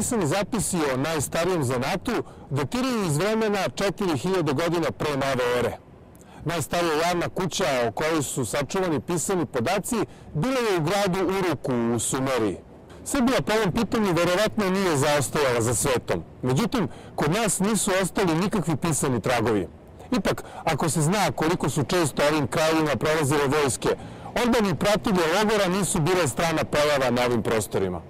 pisani zapisi o najstarijem zanatu datiraju iz vremena 4000 godina pre nove ere. Najstarija javna kuća o kojoj su sačuvani pisani podaci bila je u gradu Uruku u Sumeriji. Srbija po ovom pitanju verovatno nije zaostajala za svetom. Međutim, kod nas nisu ostali nikakvi pisani tragovi. Ipak, ako se zna koliko su često ovim krajevima prolazile vojske, onda ni pratilje logora nisu bile strana pojava na ovim prostorima.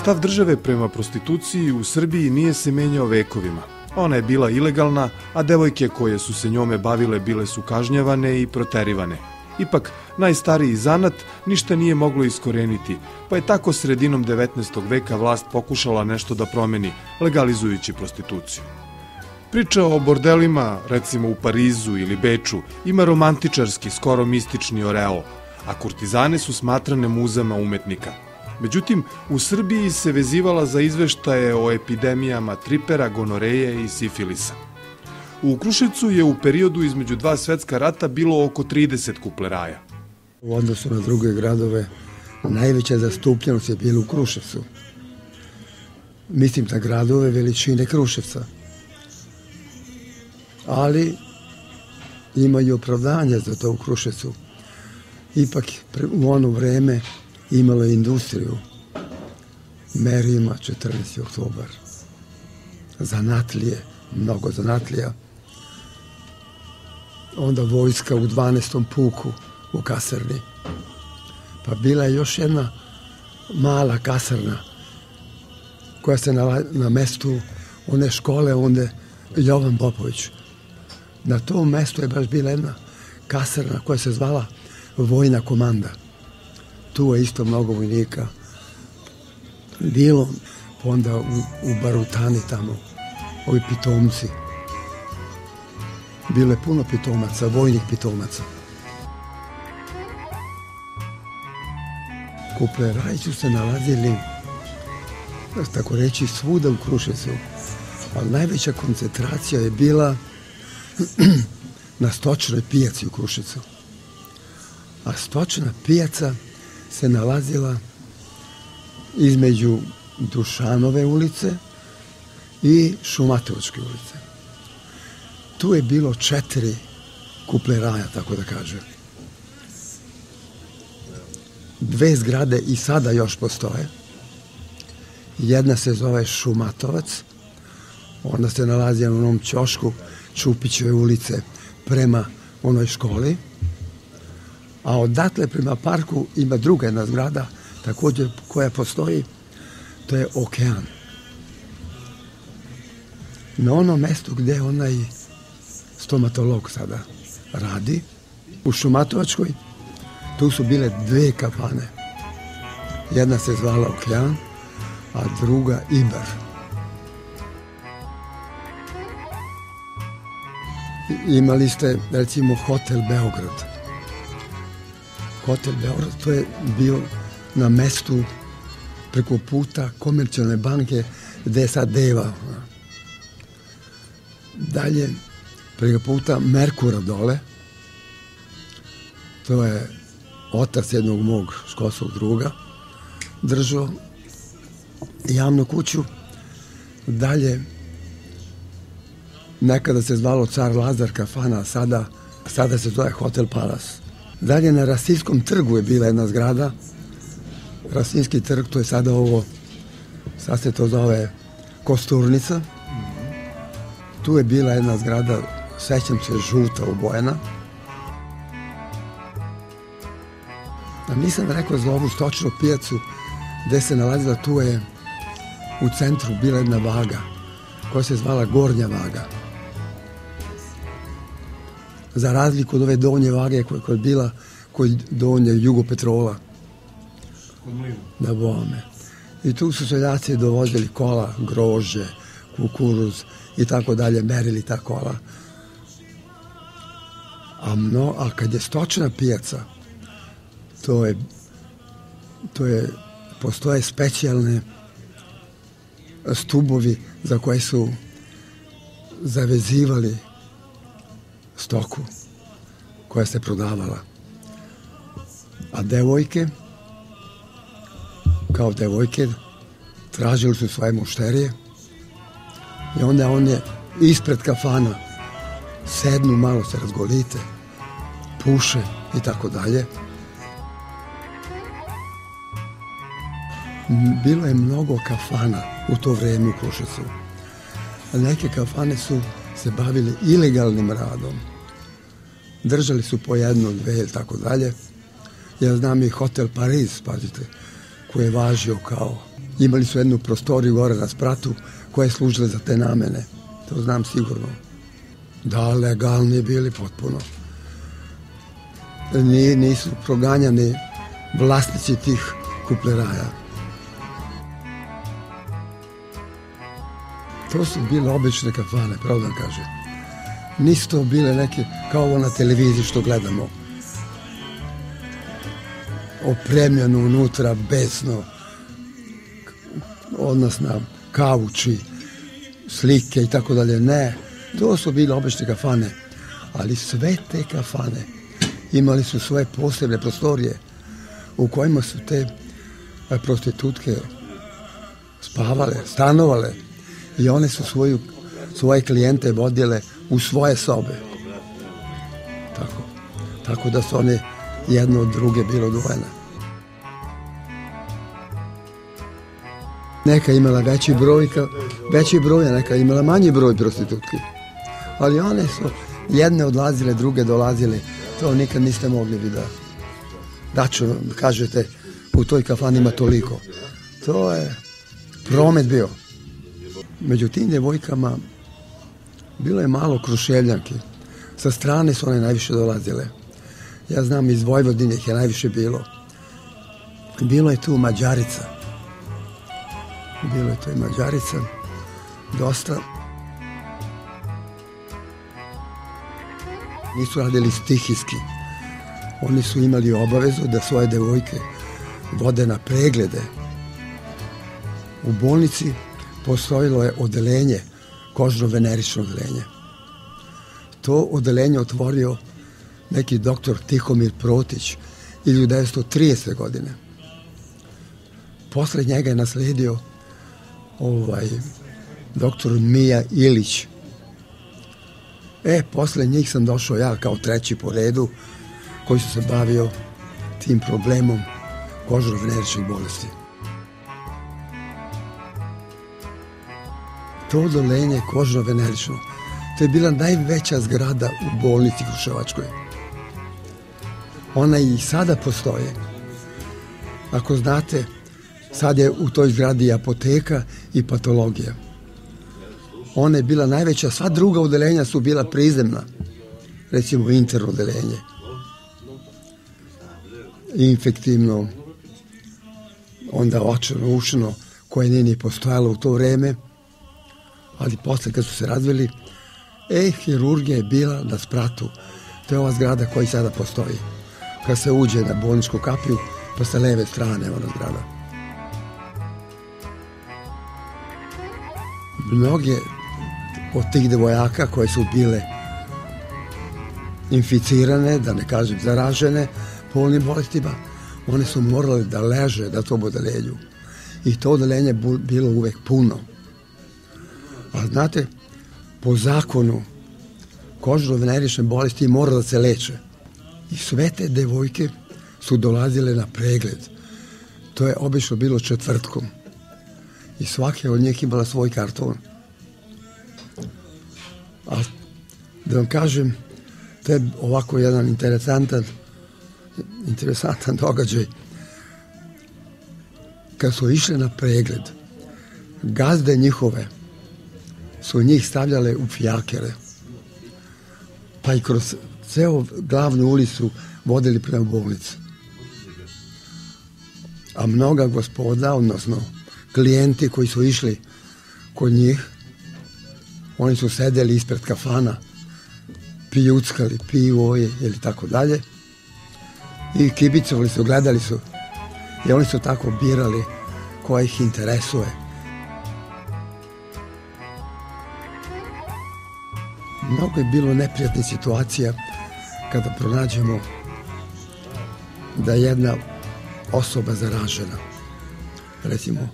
Stav države prema prostituciji u Srbiji nije se menjao vekovima. Ona je bila ilegalna, a devojke koje su se njome bavile bile su kažnjavane i proterivane. Ipak, najstariji zanat ništa nije moglo iskoreniti, pa je tako sredinom 19. veka vlast pokušala nešto da promeni, legalizujući prostituciju. Priča o bordelima, recimo u Parizu ili Beču, ima romantičarski, skoro mistični oreol, a kurtizane su smatrane muzama umetnika. Međutim, u Srbiji se vezivala za izveštaje o epidemijama tripera, gonoreje i sifilisa. U Kruševcu je u periodu između dva svetska rata bilo oko 30 kupleraja. U odnosu na druge gradove, najveća zastupljenost je bila u Kruševcu. Mislim na gradove veličine Kruševca. Ali imaju opravdanje za to u Kruševcu. Ipak u ono vreme imalo je industriju. Merima, 14. oktobar. Zanatlije, mnogo zanatlija. Onda vojska u 12. puku u kasarni. Pa bila je još jedna mala kasarna koja se na mestu one škole onda Jovan Popović. Na tom mestu je baš bila jedna kasarna koja se zvala Vojna komanda. Tu je isto mnogo vojnika bilo, onda u Barutani tamo, ovi pitomci. Bilo je puno pitomaca, vojnih pitomaca. Kupleraji su se nalazili, tako reći, svuda u Kruševcu, ali najveća koncentracija je bila na stočnoj pijaci u Kruševcu. A stočna pijaca se nalazila između Dušanove ulice i Šumatovačke ulice. Tu je bilo 4 kupleraja, tako da kažem. 2 zgrade i sada još postoje. Jedna se zove Šumatovac, onda se nalazi na onom ćošku Čupićeve ulice prema onoj školi, a odatle prema parku ima druga jedna zgrada, također koja postoji, to je Okean. Na onom mestu gde onaj stomatolog sada radi, u Šumatovačkoj, tu su bile 2 kafane. Jedna se zvala Okean, a druga Iber. Imali ste, recimo, Hotel Beograd. Hotel Beograd, to je bio na mestu preko puta Komercijalne banke gde je sad Deva. Dalje, preko puta Merkura dole, to je otac jednog mog školskog druga, držao javnu kuću. Dalje, nekada se zvalo Car Lazar kafana, sada se zove Hotel Palace. Dalje na Rasinskom trgu je bila jedna zgrada. Rasinski trg, to je sada ovo, sad se to zove Kosturnica. Tu je bila jedna zgrada, sećam se, žuta obojena. A nisam rekao za ovu stočnu pijacu gde se nalazila, tu je u centru bila jedna vaga koja se zvala Gornja vaga. Za razliku od ove donje vage koja je bila kod donje Jugopetrola. Na Bome. I tu su seljaci dovozili kola, grožđe, kukuruz i tako dalje, merili ta kola. A kad je stočna pijaca, postoje specijalne stubovi za koje su zavezivali stoku koja se prodavala. A A devojke, kao devojke, tražili su svoje mušterije i onda one ispred kafana sednu, malo se razgolite, puše i tako dalje. Bilo je mnogo kafana u to vreme u Kruševcu. Neke kafane su se bavili ilegalnim radom. Držali su po jednu, dve i tako dalje. Ja znam i Hotel Pariz, pazite, koji je važio kao... Imali su jednu prostoriju gore na spratu koja je služila za te namene. To znam sigurno. Da, legalni bili potpuno. Nisu proganjani vlasnici tih kupleraja. To su bile obične kafane, pravo da kažem. Nisu to bile neke, kao ovo na televiziji što gledamo. Opremljeno unutra, besno, odnosno kauči, slike i tako dalje. Ne, to su bile obične kafane. Ali sve te kafane imali su svoje posebne prostorije u kojima su te prostitutke spavale, stanovale. I one su svoje klijente vodile u svoje sobe. Tako da su one jedno od druge bilo odvojene. Neka imala veći broj, a neka imala manji broj prostitutki. Ali one su jedne odlazile, druge dolazile. To nikad niste mogli vidjeti. Daću, kažete, u toj kafani ima toliko. To je promet bio. Među tim djevojkama bilo je malo Kruševljanki. Sa strane su one najviše dolazile. Ja znam, iz Vojvodine ih je najviše bilo. Bilo je tu Mađarica. Dosta. Nisu radili stihijski. Oni su imali obavezu da svoje djevojke vode na preglede. U bolnici postojilo je odelenje, kožno-venerično odelenje. To odelenje otvorio neki doktor Tihomir Protić 1930. godine. Posle njega je nasledio doktor Mija Ilić. Posle njih sam došao ja kao treći po redu koji su se bavio tim problemom kožno-veneričnih bolesti. To odelenje kožno-venerično, to je bila najveća zgrada u bolnici Kruševačkoj. Ona i sada postoje. Ako znate, sad je u toj zgradi i apoteka i patologija. Ona je bila najveća, sva druga odelenja su bila prizemna. Recimo interno odelenje. Infektivno, onda očeno, ušno, koje nije ni postojalo u to vreme. Ali posle kad su se razvili, hirurgija je bila na spratu. To je ova zgrada koja sada postoji. Kad se uđe na bolničku kapiju, pa sa leve strane ona zgrada. Mnoge od tih devojaka koje su bile inficirane, da ne kažem zaražene polnim bolestima, one su morale da leže na tom odelenju. I to odelenje bilo uvek puno. A znate, po zakonu kožno-venerične bolesti mora da se leče. I sve te devojke su dolazile na pregled. To je obično bilo četvrtkom. I svake od njih imala svoj karton. A da vam kažem, to je ovako jedan interesantan događaj. Kad su išli na pregled, gazde njihove su njih stavljale u fijakere. Pa i kroz ceo glavnu ulicu vodili prema bolnici. A mnoga gospoda, odnosno klijenti koji su išli kod njih, oni su sedeli ispred kafana, pijuckali pivo ili tako dalje i kibicovali su, gledali su i oni su tako birali koja ih interesuje. Mnogo je bilo neprijatnih situacija kada pronađemo da je jedna osoba zaražena, recimo,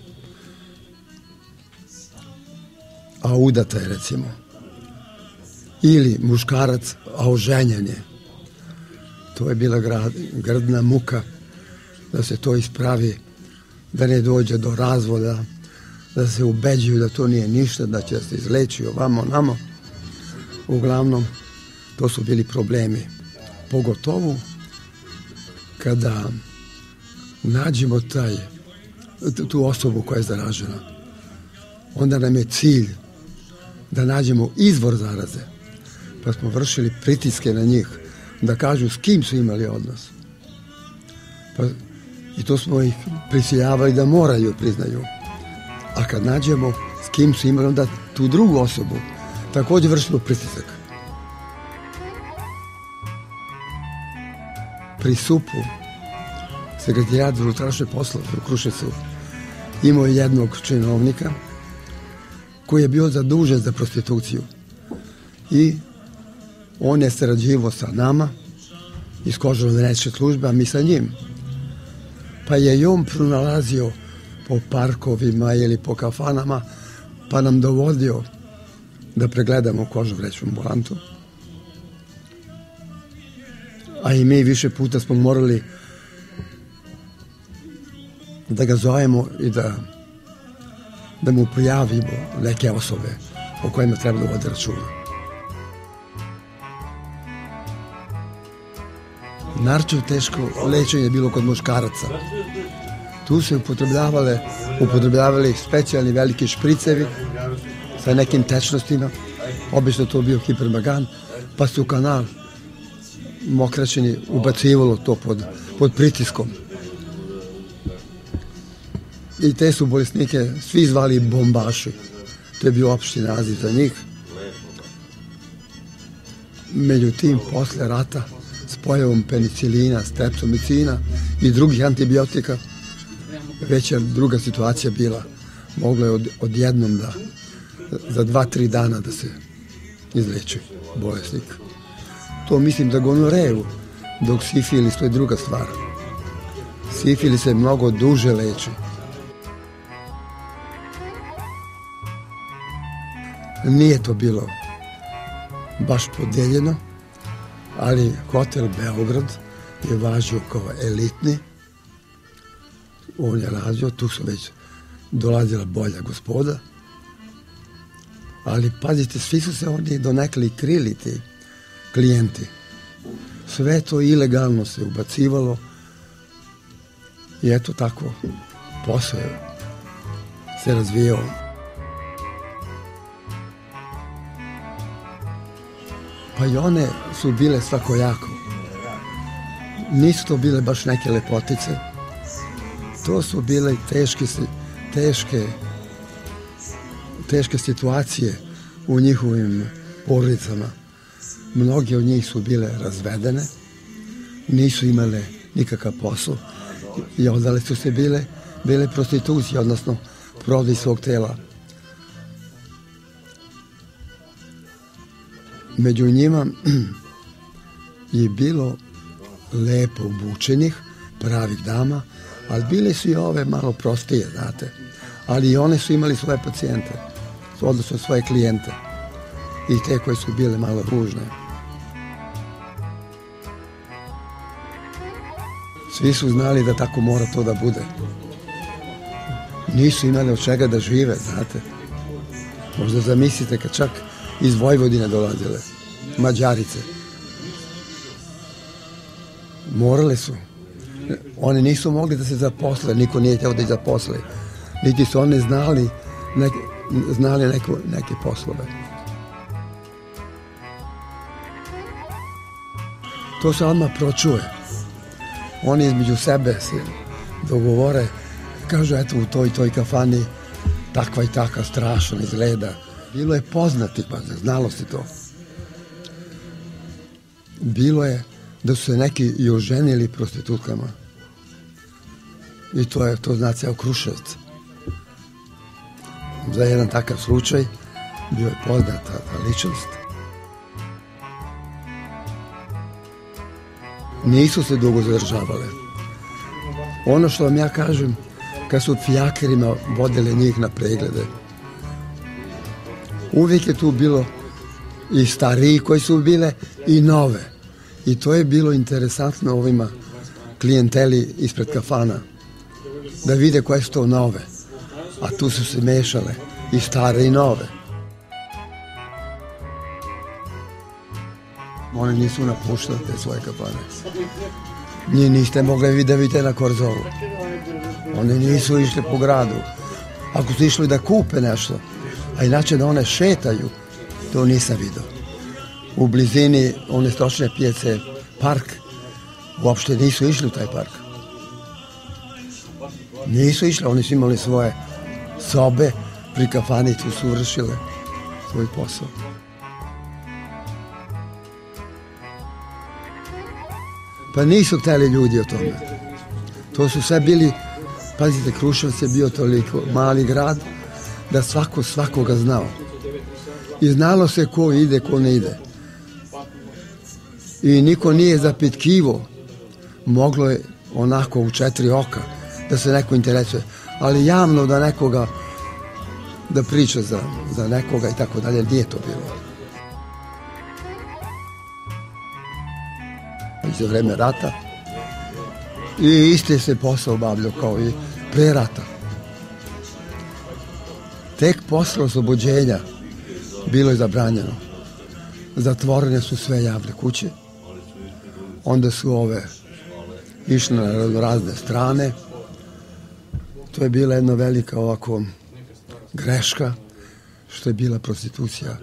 a udata je, recimo, ili muškarac, a oženjen je. To je bila grdna muka da se to ispravi, da ne dođe do razvoda, da se ubeđuju da to nije ništa, da će se izleći ovamo, namo. Uglavnom, to su bili problemi. Pogotovo kada nađemo tu osobu koja je zaražena. Onda nam je cilj da nađemo izvor zaraze. Pa smo vršili pritiske na njih, da kažu s kim su imali odnos. I to smo ih prisiljavali da moraju priznaju. A kad nađemo s kim su imali, onda tu drugu osobu također vršimo pritisak. Pri SUP-u, sekretarijat za unutrašnje poslove u Kruševcu, imao jednog činovnika koji je bio zadužen za prostituciju. I on je sarađivao sa nama iz Kožarno-Venečke službe, a mi sa njim. Pa je i on pronalazio po parkovima ili po kafanama, pa nam dovodio da pregledamo kožno-venečku ambulantu. A i mi više puta smo morali da ga zovemo i da mu prijavimo neke osobe o kojima treba da vode računa. Naročito teško lečenje je bilo kod muškaraca. Tu se upotrebljavali specijalni veliki špricevi sa nekim tečnostima, obično to bio hipermagan, pa se u kanal mokraćeni ubacivalo to pod pritiskom. I te su bolesnike svi zvali bombaši. To je bio opšti naziv za njih. Međutim, posle rata, s pojavom penicilina, streptomicina i drugih antibiotika, već je druga situacija bila. Moglo je odjednom za 2-3 dana da se izleči bolesnik. To mislim da gonoreju, dok sifilis to je druga stvar. Sifilis se mnogo duže leči. Nije to bilo baš podeljeno, ali hotel Beograd je važio kao elitni. On je radio, tu su već dolazila bolja gospoda. Ali pazite, svi su se oni donekli krili ti klijenti. Sve to ilegalno se ubacivalo i eto tako posao se razvijao. Pa i one su bile svakojako. Nisu to bile baš neke lepotice. To su bile teške situacije u njihovim porodicama. Mnogi od njih su bile razvedene, nisu imale nikakav posao i odale su se bile prostitucije, odnosno prodaj svog tela. Među njima je bilo lepo obučenih, pravih dama, ali bile su i ove malo prostije, znate. Ali i one su imali svoje pacijente, odnosno svoje klijente. I te koje su bile malo ružne. Svi su znali da tako mora to da bude. Nisu imali od čega da žive, znate. Možda zamislite kad čak iz Vojvodine dolazile, Mađarice. Morale su. Oni nisu mogli da se zaposle, niko nije hteo da ih zaposle. Niti su oni znali neke poslove. To se odmah pročuje. Oni između sebe se dogovore, kažu eto u toj kafani takva i takva strašna izgleda. Bilo je poznati, pa znalo se to. Bilo je da su se neki i oženili prostitutkama. I to zna ceo Kruševac. Za jedan takav slučaj bio je poznata ta ličnost. Nisu se dugo zadržavale. Ono što vam ja kažem, kad su fijakerima vodile njih na preglede, uvijek je tu bilo i stariji koji su bile i nove. I to je bilo interesantno ovima klijenteli ispred kafana, da vide koje su to nove. A tu su se mešale i stare i nove. Oni nisu napuštali te svoje kafane. Njih niste mogli da vidite na Korzovu. Oni nisu išli po gradu. Ako su išli da kupe nešto, a inače da one šetaju, to nisam vidio. U blizini one stočne pijace, park, uopšte nisu išli u taj park. Nisu išli, oni su imali svoje sobe, pri kafani su vršile svoj posao. Pa nisu hteli ljudi o tome. To su sve bili, pazite, Kruševac je bio toliko mali grad da svako svakoga znao. I znalo se ko ide, ko ne ide. I niko nije zapitkivo. Moglo je onako u 4 oka da se neko interesuje. Ali javno da nekoga, da priča za nekoga i tako dalje, nije to bilo. I za vreme rata. I isti se posao obavljao kao i pre rata. Tek posle oslobođenja bilo je zabranjeno. Zatvorene su sve javne kuće. Onda su ove išle na razne strane. To je bila jedna velika ovako greška, što je bila prostitucija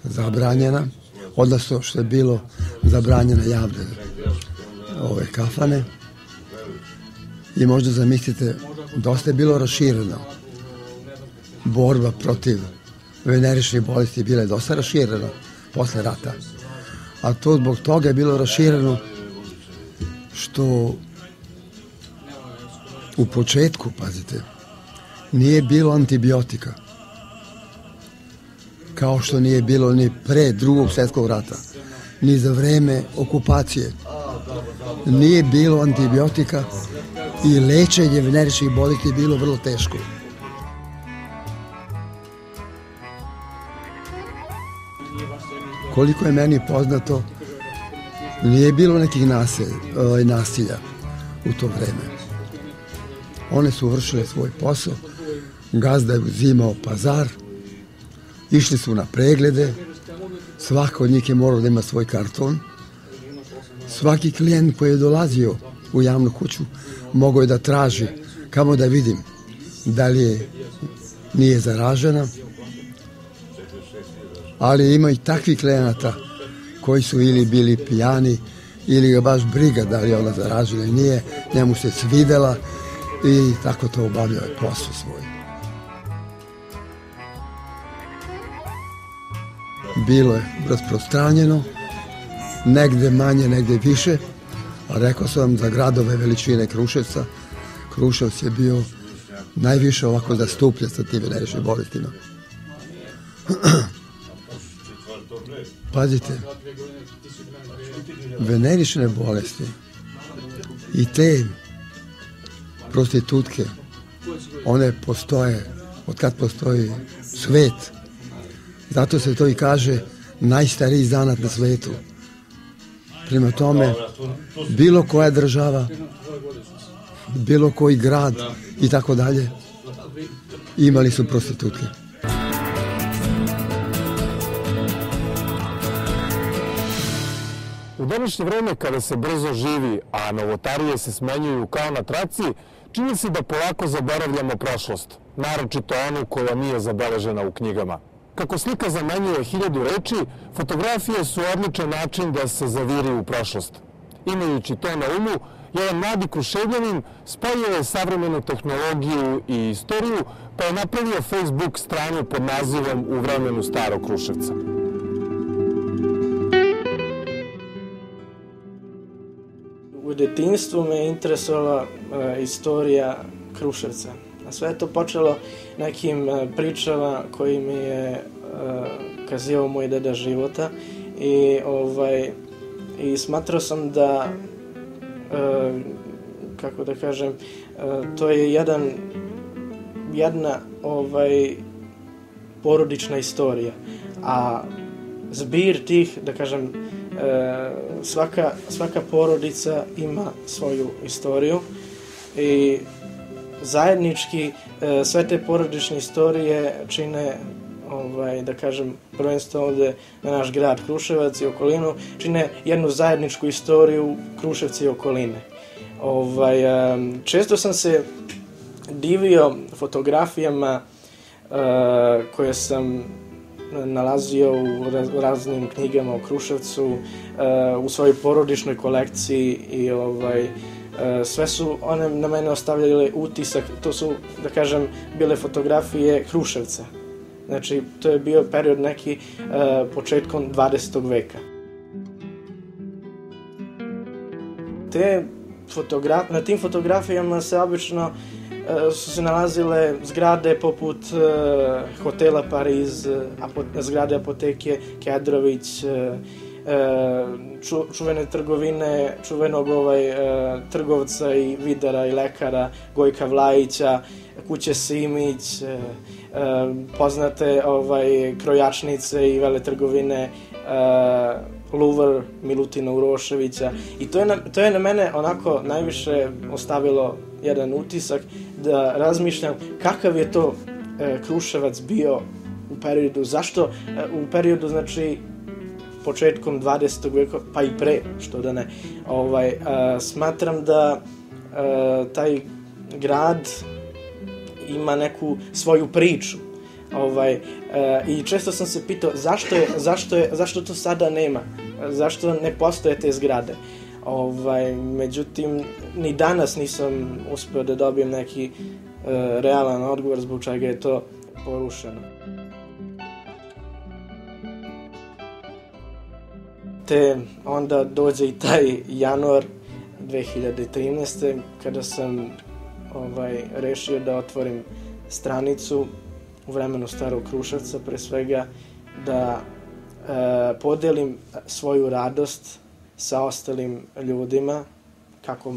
zabranjena, odnosno što je bilo zabranjena javne ove kafane. I možda zamislite, dosta je bilo rašireno. Borba protiv veneričnih bolesti je bila dosta raširena posle rata. A to zbog toga je bilo rašireno što u početku, pazite, nije bilo antibiotika. Kao što nije bilo ni pre Drugog svjetskog rata, ni za vreme okupacije. Nije bilo antibiotika i lečenje veneričnih bolesti je bilo vrlo teško. Koliko je meni poznato, nije bilo nekih nasilja u to vreme. One su vršile svoj posao, gazda je uzimao pazar, išli su na preglede, svako od njih je morao da ima svoj karton. Svaki klijent koji je dolazio u javnu kuću mogao je da traži kamo da vidim da li nije zaražena. Ali ima i takvih klijenata koji su ili bili pijani ili ga baš briga da li je ona zaražena ili nije, njemu se svidela i tako to obavljao je posao svoj. Bilo je rasprostranjeno, negde manje, negde više, a rekao sam vam za gradove veličine Kruševca. Kruševac je bio najviše ovako zastupljen sa tim veneričnim bolestima. Pazite, venerične bolesti i te prostitutke, one postoje od kad postoji svet. Zato se to i kaže najstariji zanat na svetu. Prema tome, bilo koja država, bilo koji grad i tako dalje, imali su prostitutke. U današnje vreme kada se brzo živi, a novotarije se smenjuju kao na traci, čini se da polako zaboravljamo prošlost, naročito onu koja nije zabeležena u knjigama. Kako slika zamenjuje 1000 reči, fotografije su odličan način da se zaviri u prošlost. Imajući to na umu, jedan mladi Kruševljanin spojio je savremenu tehnologiju i istoriju, pa je napravio Facebook stranu pod nazivom U vremenu starog Kruševca. U detinjstvu me interesovala istorija Kruševca. A sve je to počelo nekim pričama koji mi je kazivao moj deda života i smatrao sam da kako da kažem, to je jedna porodična istorija, a zbir tih, da kažem, svaka porodica ima svoju istoriju i zajednički sve te porodične istorije čine, da kažem, prvenstveno ovde na naš grad Kruševac i okolinu, čine jednu zajedničku istoriju Kruševca i okoline. Često sam se divio fotografijama koje sam nalazio u raznim knjigama o Kruševcu, u svojoj porodičnoj kolekciji i sve su one na mene ostavljale utisak, to su, da kažem, bile fotografije Kruševca. Znači, to je bio period neki početkom 20. veka. Na tim fotografijama se obično su se nalazile zgrade poput hotela Pariz, zgrade apoteke Kedrović, čuvene trgovine, čuvenog trgovca i vidara i lekara Gojka Vlajića, kuće Simić, poznate krojačnice i veletrgovine Louvre Milutina Uroševića. I to je na mene onako najviše ostavilo jedan utisak da razmišljam kakav je to Kruševac bio u periodu, zašto u periodu, znači, početkom 20. veka, pa i pre, što da ne. Smatram da taj grad ima neku svoju priču. I često sam se pitao zašto to sada nema, zašto ne postoje te zgrade. Međutim, ni danas nisam uspeo da dobijem neki realan odgovor zbog čega je to porušeno. Te onda dođe i taj januar 2013. kada sam rešio da otvorim stranicu u vremenu Starog Kruševca, pre svega da podelim svoju radost sa ostalim ljudima, kako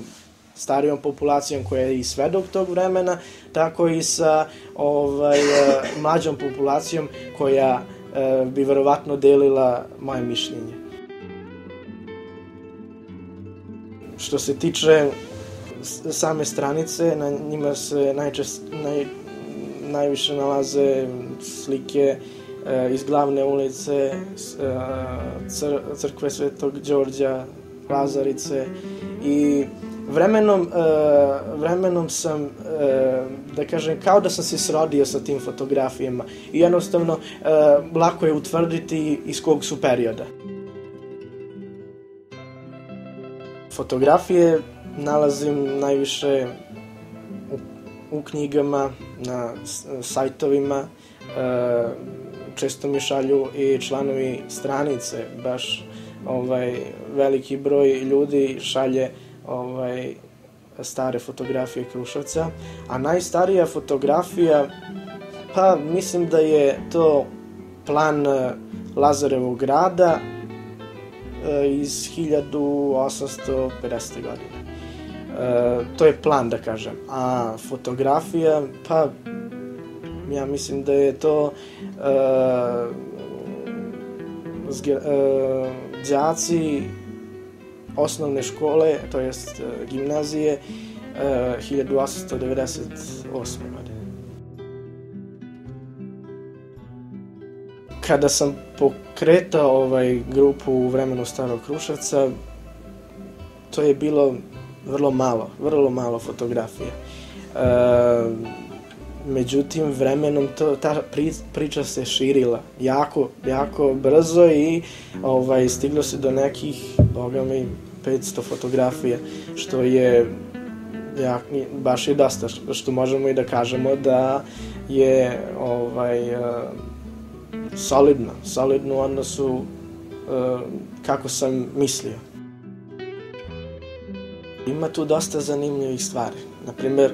starijom populacijom koja je i svedok tog vremena, tako i sa mlađom populacijom koja bi verovatno delila moje mišljenje. Što se tiče same stranice, na njima se najviše nalaze slike iz glavne ulice, crkve Svetog Đorđa, Lazarice i vremenom sam, da kažem, kao da sam se srodio sa tim fotografijama i jednostavno lako je utvrditi iz kog su perioda. Fotografije nalazim najviše u knjigama, na sajtovima, često mi šalju i članovi stranice, baš veliki broj ljudi šalje stare fotografije Kruševca, a najstarija fotografija, pa mislim da je to plan Lazarevog grada iz 1850. godine. To je plan, da kažem. A fotografija, pa ja mislim da je to đaci osnovne škole, to jest gimnazije, 1898. godine. Kada sam pokretao grupu u vremenu Starog Kruševca, to je bilo vrlo malo fotografije. Međutim, vremenom ta priča se širila jako brzo i stiglo se do nekih, boga mi, 500 fotografija, što je baš i dosta, što možemo i da kažemo da je solidno u odnosu kako sam mislio. Ima tu dosta zanimljivih stvari. Naprimer,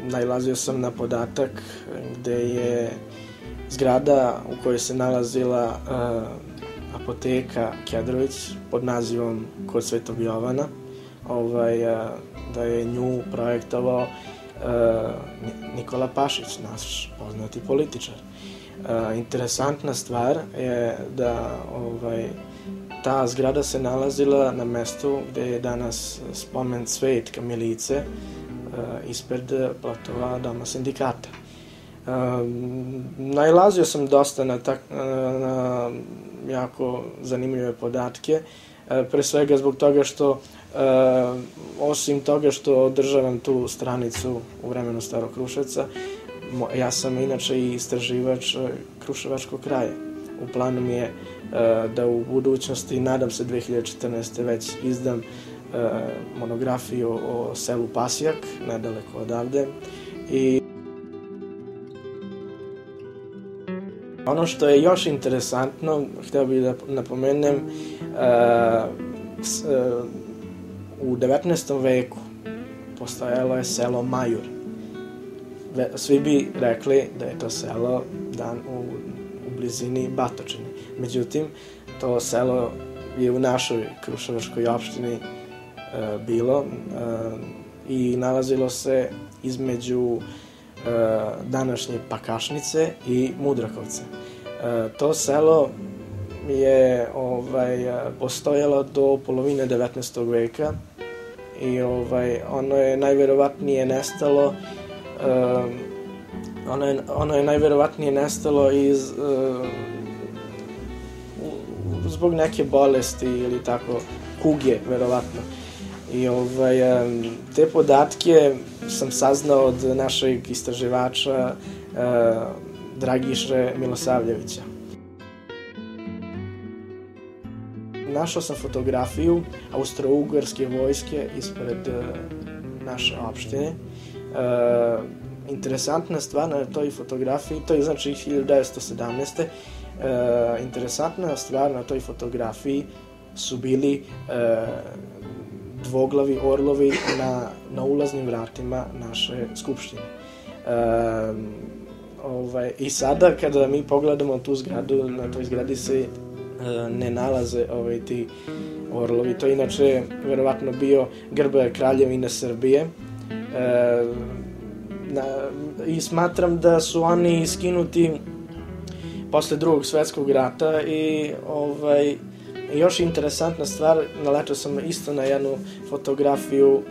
nailazio sam na podatak gde je zgrada u kojoj se nalazila apoteka Kedrović pod nazivom Kod Svetog Jovana, da je nju projektovao Nikola Pašić, naš poznati političar. Interesantna stvar je da ta zgrada se nalazila na mestu gde je danas spomen Cvetka Milice ispred platova Doma sindikata. Nailazio sam dosta na jako zanimljive podatke, pre svega zbog toga što osim toga što održavam tu stranicu u vremenu Starog Kruševca, ja sam inače i istraživač Kruševačkog kraja. U planu mi je da u budućnosti, nadam se 2014. već izdam monografiju o selu Pasjak, nedaleko odavde. I ono što je još interesantno, htio bih da napomenem, u 19. veku postojalo je selo Majur. Svi bi rekli da je to selo u blizini Batočine. Međutim, to selo je u našoj Kruševačkoj opštini bilo i nalazilo se između današnje Pakašnice i Mudrakovce. To selo je postojalo do polovine 19. veka i ono je najverovatnije nestalo zbog neke bolesti ili tako, kuge, verovatno. I te podatke sam saznao od našeg istraživača Dragiše Milosavljevića. Našao sam fotografiju austro-ugarske vojske ispred naše opštine. Interesantna stvar na toj fotografiji, to je znači 1917. Interesantna stvar na toj fotografiji su bili dvoglavi orlovi na ulaznim vratima naše skupštine. I sada kada mi pogledamo tu zgradu, na toj zgradi se ne nalaze ti orlovi. To je inače verovatno bio grb Kraljevine Srbije. I smatram da su oni skinuti posle Drugog svetskog rata i još interesantna stvar, naletao sam isto na jednu fotografiju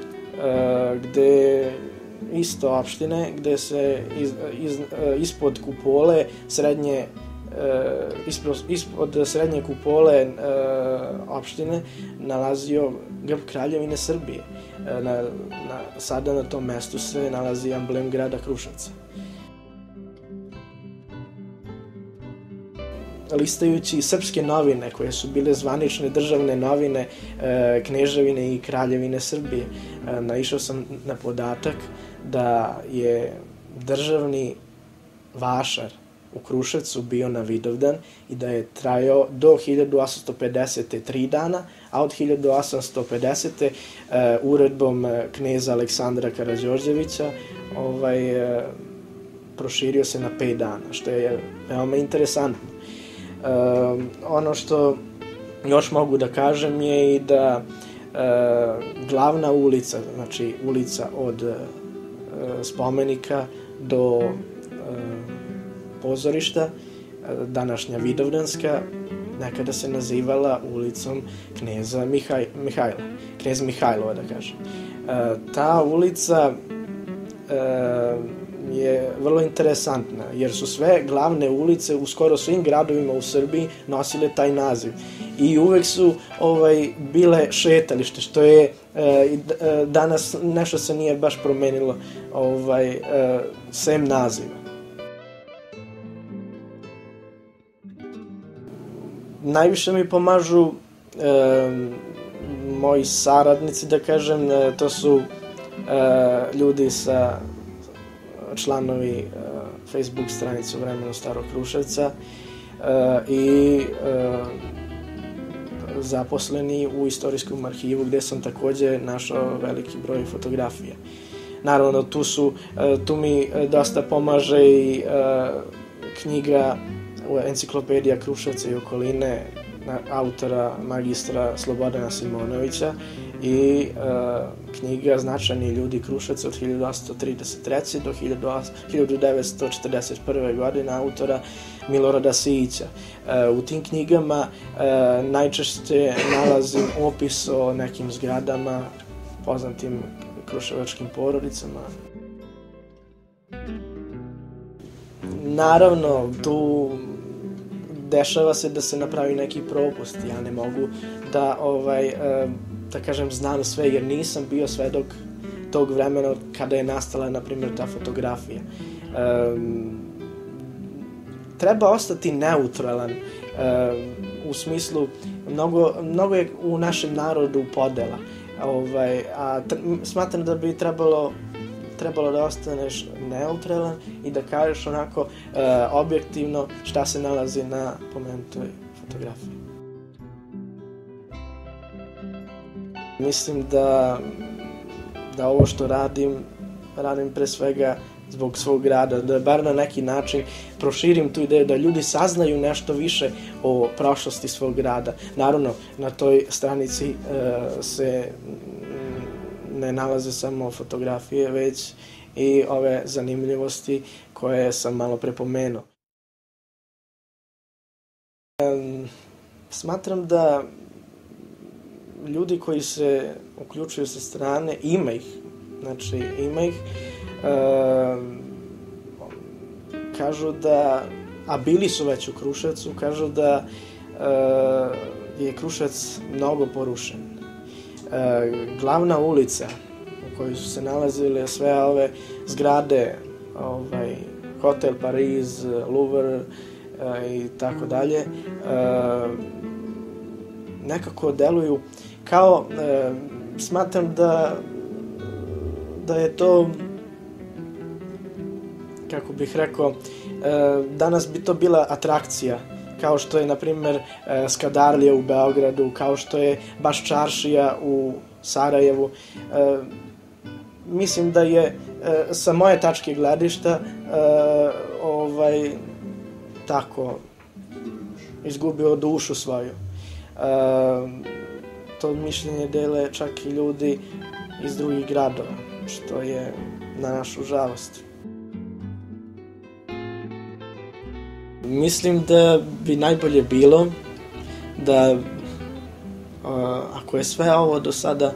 gde isto opštine, gde se ispod kupole ispod srednje kupole opštine nalazio grb Kraljevine Srbije. Sada na tom mestu se nalazi emblem grada Kruševca. Listajući srpske novine, koje su bile zvanične državne novine Kneževine i Kraljevine Srbije, naišao sam na podatak da je državni vašar u Kruševcu bio na Vidovdan i da je trajao do 1850. 3 dana, a od 1850. uredbom kneza Aleksandra Karađorđevića proširio se na 5 dana, što je veoma interesantno. Ono što još mogu da kažem je i da glavna ulica, znači ulica od spomenika do pozorišta, današnja Vidovdanska, nekada se nazivala ulicom kneza Mihajla, knez Mihajlova, da kažem. Ta ulica je vrlo interesantna, jer su sve glavne ulice u skoro svim gradovima u Srbiji nosile taj naziv. I uvek su bile šetalište, što je danas nešto se nije baš promenilo sem naziva. Najviše mi pomažu moji saradnici, da kažem, to su ljudi članovi Facebook stranice u vremenu Starog Kruševca i zaposleni u istorijskom arhivu, gde sam takođe našao veliki broj fotografija. Naravno, tu mi dosta pomaže i knjiga Enciklopedija Kruševca i okoline autora magistra Slobodana Simonovića i knjiga Značajni ljudi Kruševca od 1833. do 1941. godine autora Milorada Sijića. U tim knjigama najčešće nalazim opis o nekim zgradama, poznatim kruševačkim porodicama. Naravno, tu dešava se da se napravi neki propust. Ja ne mogu da, da kažem, znam sve, jer nisam bio svedok tog vremena kada je nastala, na primjer, ta fotografija. Treba ostati neutralan, u smislu, mnogo je u našem narodu podela, a smatram da bi trebalo da ostaneš neutralan i da kažeš onako objektivno šta se nalazi na pomenutoj fotografiji. Mislim da ovo što radim pre svega zbog svog rada, da bar na neki način proširim tu ideju da ljudi saznaju nešto više o prošlosti svog rada. Naravno, na toj stranici se ne nalaze samo fotografije, već i ove zanimljivosti koje sam malo pre pomenuo. Smatram da ljudi koji se uključuju sa strane, ima ih, kažu da, a bili su već u Kruševcu, kažu da je Kruševac mnogo porušen. Glavna ulica u kojoj su se nalazile sve ove zgrade, Hotel Pariz, Louvre i tako dalje, nekako deluju kao, smatram da je to, kako bih rekao, danas bi to bila atrakcija, kao što je, na primjer, Skadarlija u Beogradu, kao što je baš Čaršija u Sarajevu. Mislim da je, sa moje tačke gledišta, tako, izgubio dušu svoju. To mišljenje dele čak i ljudi iz drugih gradova, što je na našu žalost. Mislim da bi najbolje bilo da, ako je sve ovo do sada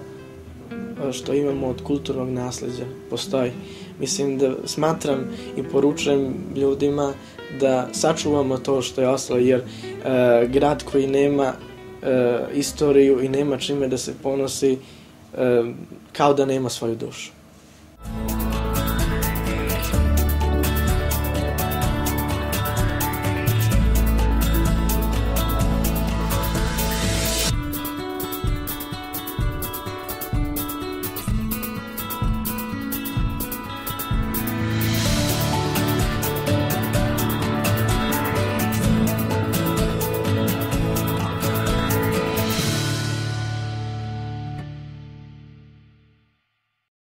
što imamo od kulturnog nasleđa postoji, mislim da smatram i poručujem ljudima da sačuvamo to što je ostalo, jer grad koji nema istoriju i nema čime da se ponosi, kao da nema svoju dušu.